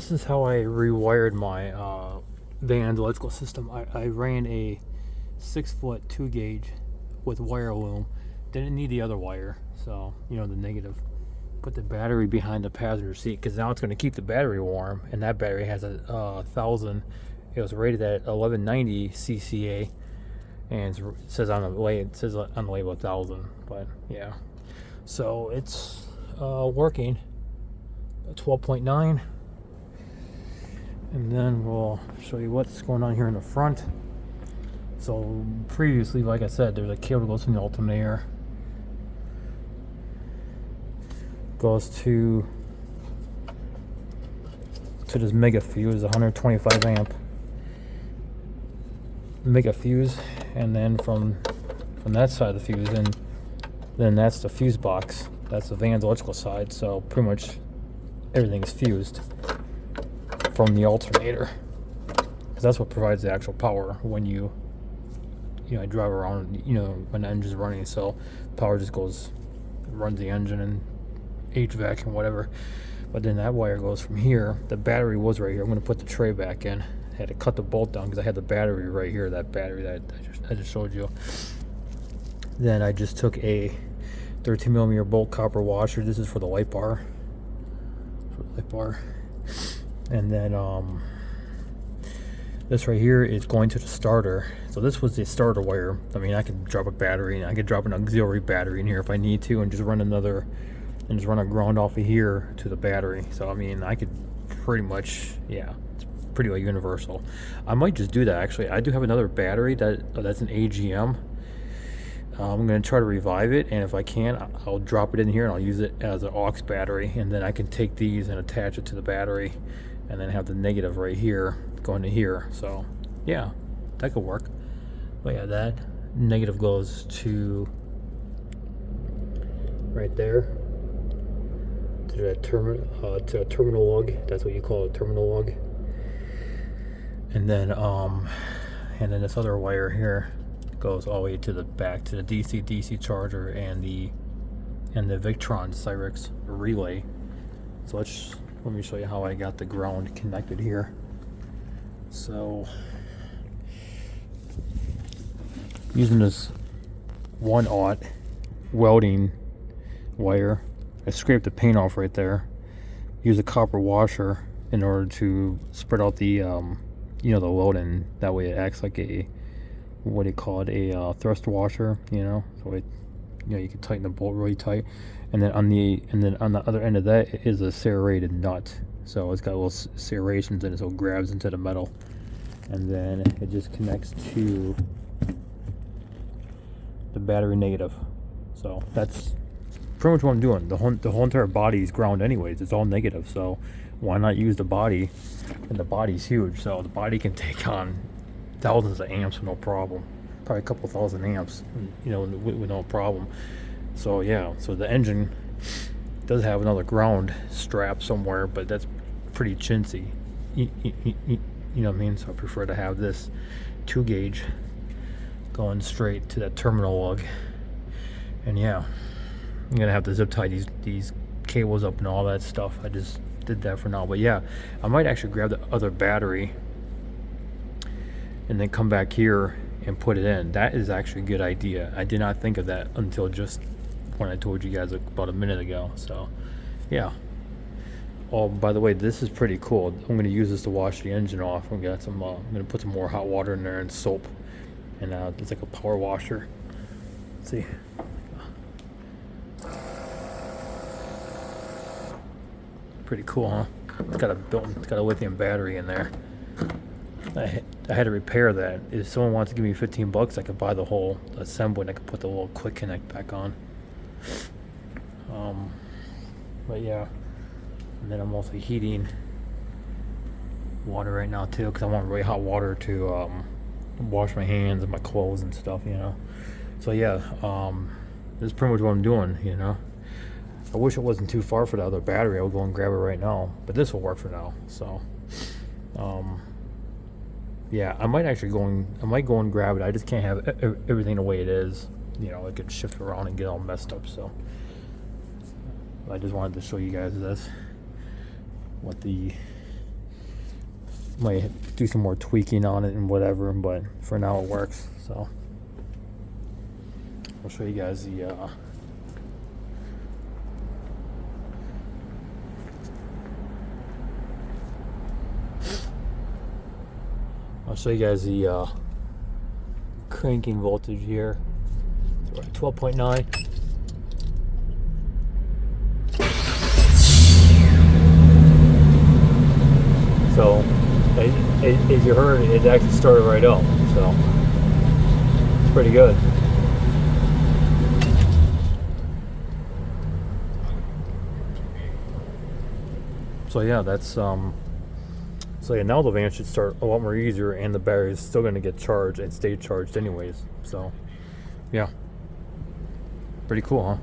this is how I rewired my van's electrical system. I ran a 6-foot 2 gauge with wire loom. Didn't need the other wire, so the negative. Put the battery behind the passenger seat because now it's going to keep the battery warm, and that battery has a 1000. It was rated at 1190 CCA, and it says on the label 1000. But yeah, so it's working. 12.9. And then we'll show you what's going on here in the front. So previously, like I said, there's a cable that goes from the alternator, goes to this mega fuse, 125 amp mega fuse, and then from that side of the fuse, and then that's the fuse box. That's the van's electrical side. So pretty much everything is fused from the alternator, because that's what provides the actual power when you drive around, when the engine's running. So power just runs the engine and HVAC and whatever. But then that wire goes from here. The battery was right here. I'm going to put the tray back in. I had to cut the bolt down because I had the battery right here, that battery that I just showed you. Then I just took a 13 millimeter bolt copper washer. This is for the light bar. And then this right here is going to the starter. So this was the starter wire. I mean, I could drop a battery, and I could drop an auxiliary battery in here if I need to, and just run a ground off of here to the battery. So I mean, I could pretty much, yeah, it's pretty well universal. I might just do that actually. I do have another battery that's an AGM. I'm going to try to revive it, and if I can, I'll drop it in here and I'll use it as an aux battery, and then I can take these and attach it to the battery, and then have the negative right here going to here. So yeah, that could work. But yeah, that negative goes to right there, to that to a terminal lug. That's what you call a terminal lug. And then this other wire here goes all the way to the back to the DC charger and the Victron Cyrix relay. So let me show you how I got the ground connected here. So using this 1/0 welding wire, I scraped the paint off right there. Use a copper washer in order to spread out the the load, and that way it acts like a, what do you call it, a thrust washer, so it, you can tighten the bolt really tight. And then on the other end of that is a serrated nut, so it's got little serrations in it, so it grabs into the metal, and then it just connects to the battery negative. So that's pretty much what I'm doing. The whole entire body is ground anyways. It's all negative, so why not use the body? And the body's huge, so the body can take on thousands of amps with no problem. Probably a couple thousand amps, with no problem. So yeah, so the engine does have another ground strap somewhere, but that's pretty chintzy. You know what I mean? So I prefer to have this 2 gauge going straight to that terminal lug. And yeah, I'm gonna have to zip tie these cables up and all that stuff. I just did that for now. But yeah, I might actually grab the other battery and then come back here and put it in. That is actually a good idea. I did not think of that until just when I told you guys about a minute ago. So yeah. Oh, by the way, this is pretty cool. I'm going to use this to wash the engine off. I'm going to put some more hot water in there and soap, and it's like a power washer. Let's see. Pretty cool, huh? It's got a lithium battery in there. I had to repair that. If someone wants to give me $15, I could buy the whole assembly and I could put the little quick connect back on. But yeah, and then I'm also heating water right now too, because I want really hot water to wash my hands and my clothes and stuff, So yeah, this is pretty much what I'm doing, I wish it wasn't too far for the other battery. I would go and grab it right now, but this will work for now. So yeah, I might go and grab it. I just can't have everything the way it is. It could shift around and get all messed up. So I just wanted to show you guys this, what the Might do some more tweaking on it and whatever, but for now it works. So I'll show you guys the cranking voltage here. So we're at 12.9. So as you heard, it actually started right up. So it's pretty good. So yeah, that's so yeah, now the van should start a lot more easier, and the battery is still going to get charged and stay charged anyways. So yeah, pretty cool, huh?